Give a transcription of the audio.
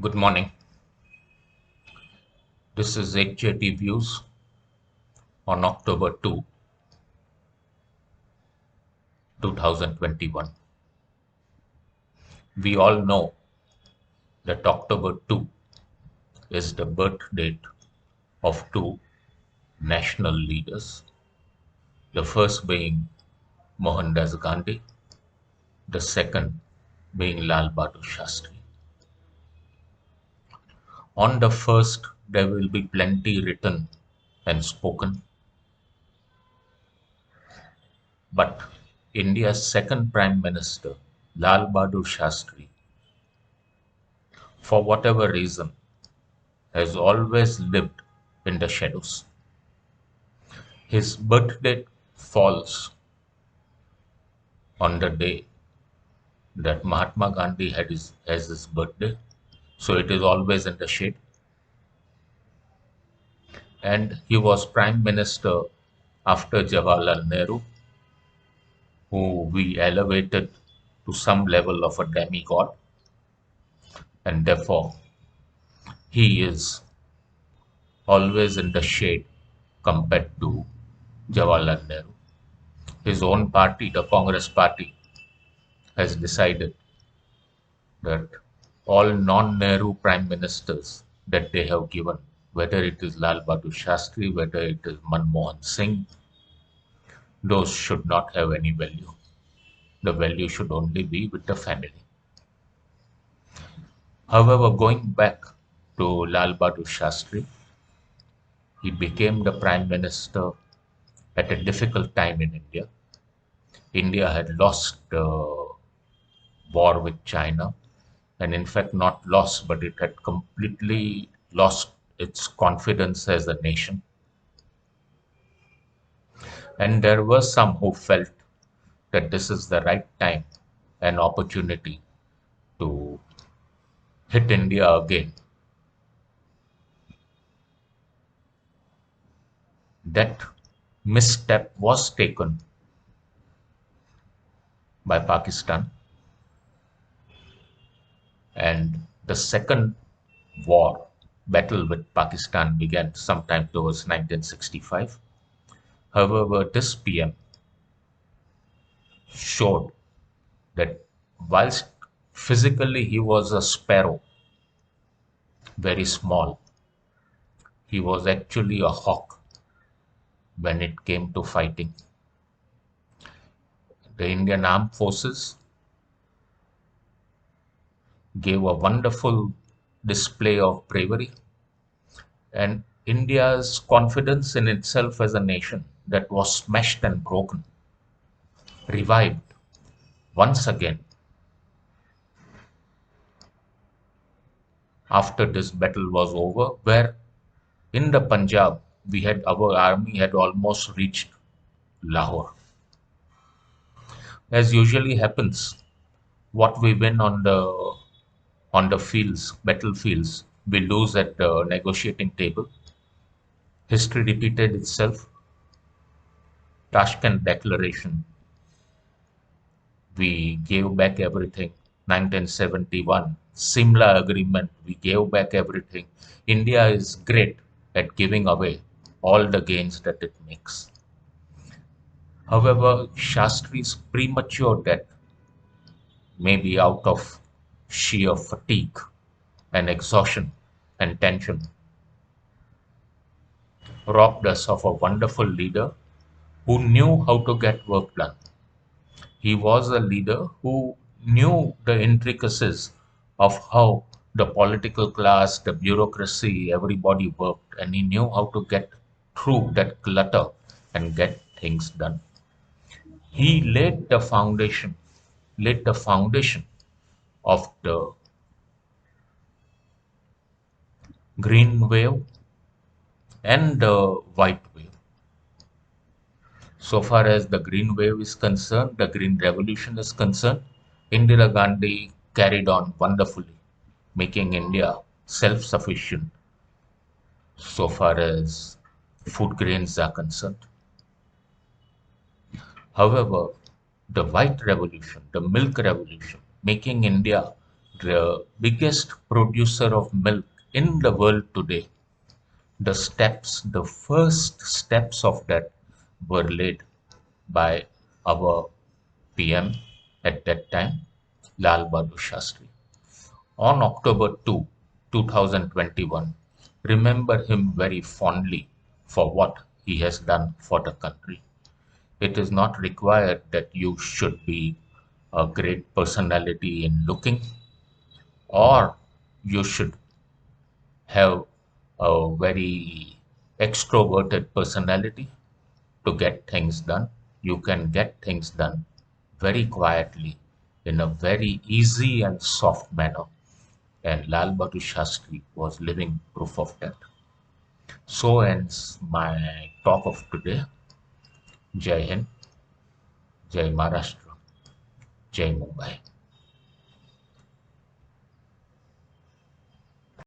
Good morning. This is HJT Views on October 2, 2021. We all know that October 2 is the birth date of two national leaders, the first being Mohandas Gandhi, the second being Lal Bahadur Shastri. On the first, there will be plenty written and spoken, but India's second Prime Minister, Lal Bahadur Shastri, for whatever reason, has always lived in the shadows. His birthday falls on the day that Mahatma Gandhi has his birthday, so it is always in the shade. And he was Prime Minister after Jawaharlal Nehru, who we elevated to some level of a demigod, and therefore he is always in the shade compared to Jawaharlal Nehru. His own party, the Congress Party, has decided that all non-Nehru prime ministers that they have given, whether it is Lal Bahadur Shastri, whether it is Manmohan Singh, those should not have any value. The value should only be with the family. However, going back to Lal Bahadur Shastri, he became the prime minister at a difficult time in India. India had lost the war with China, and in fact, not lost, but it had completely lost its confidence as a nation. And there were some who felt that this is the right time and opportunity to hit India again. That misstep was taken by Pakistan, and the second war battle with Pakistan began sometime towards 1965. However, this PM showed that whilst physically he was a sparrow, very small, he was actually a hawk when it came to fighting. The Indian Armed Forces gave a wonderful display of bravery, and India's confidence in itself as a nation that was smashed and broken revived once again after this battle was over, where in the Punjab we had our army had almost reached Lahore. As usually happens, what we win on the fields, battlefields, we lose at the negotiating table. History repeated itself. Tashkent Declaration, we gave back everything. 1971, Simla Agreement, we gave back everything. India is great at giving away all the gains that it makes. However, Shastri's premature death may be out of sheer fatigue and exhaustion and tension, robbed us of a wonderful leader who knew how to get work done. He was a leader who knew the intricacies of how the political class, the bureaucracy, everybody worked, and he knew how to get through that clutter and get things done. He laid the foundation of the green wave and the white wave. So far as the green wave is concerned, the green revolution is concerned, Indira Gandhi carried on wonderfully, making India self-sufficient so far as food grains are concerned. However, the white revolution, the milk revolution, making India the biggest producer of milk in the world today, the first steps of that were laid by our PM at that time, Lal Bahadur Shastri. On October 2, 2021, remember him very fondly for what he has done for the country. It is not required that you should be a great personality in looking, or you should have a very extroverted personality to get things done. You can get things done very quietly in a very easy and soft manner. And Lal Bahadur Shastri was living proof of that. So ends my talk of today. Jai Hind, Jai Maharashtra, Jai Mumbai.